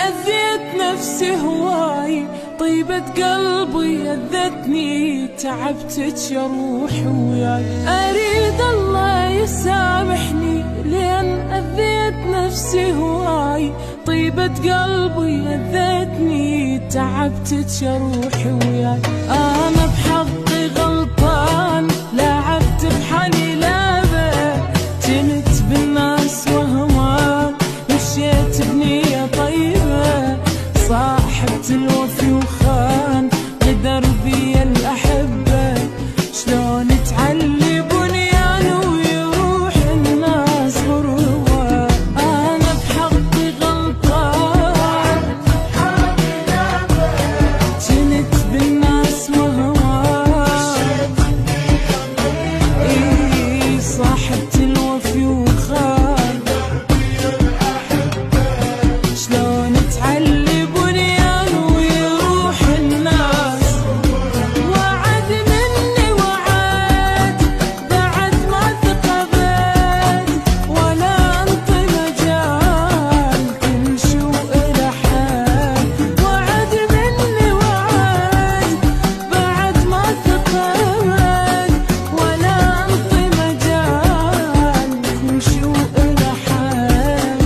أذيت نفسي هواي، طيبة قلبي أذتني، تعبتك يا روحي وياي. أريد الله يسامحني لأن أذيت نفسي هواي، طيبة قلبي أذتني، تعبتك يا روحي وياي. أنا بحقي غلطان، لعبت بحالي لعبة، جنت بالناس وهمان، مشيت بنية طيبة، صاحبت الوفي وخان، غدر بي الأحبة، شلون تعلي بنيان ويروح الناس غروة. أنا بحقي غلطان، جنت بالناس وهوان، صاحبت الوفي وخان، شلون تعلي بنيان ويروح الناس. وعد مني وعد بعد ما ثقبت، ولا انطي مجال كل شو إله حال. وعد مني وعد بعد ما ثقبت، ولا انطي مجال كل شو إله حال.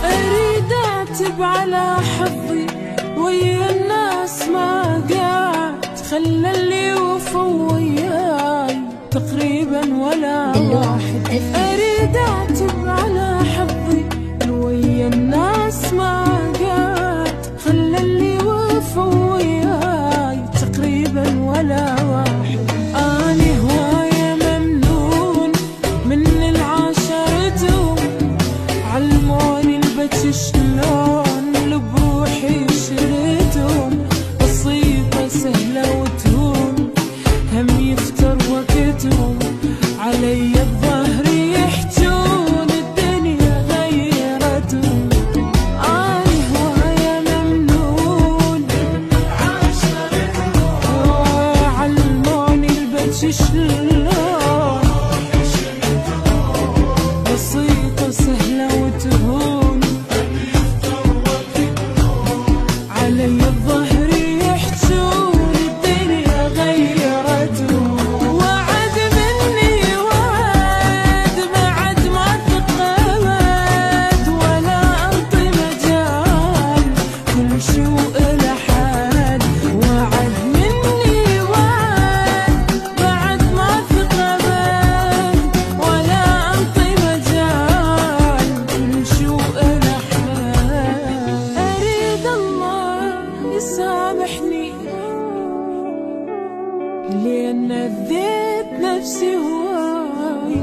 أريد أعتب على حظي ويا الناس، ما قعدت خلى اللي وفوا وياي تقريبا ولا واحد. أريد أعتب على حظي ويا الناس، ما قعدت خلى اللي وفوا وياي تقريبا ولا واحد. أنا هواية ممنون من العاشرتهم، علموني البكي شلون لبروحي شريتهم، بسيطة سهلة وتهون، هم يفتر وقتهم، علي الظهر يحجون الدنيا غيرتهم. أنا هواية ممنون، علموني البكي شلون، بسيطة سهلة وتهون، علي الظهر يحجون الدنيا غيرتهم. وعد مني وعد بعد ما ثقبت، ولا انطي مجال كل شو إله حال. وعد مني وعد بعد ما ثقبت، ولا انطي مجال كل شو إله حال. أريد الله يسامحني لأن أذيت نفسي هواي،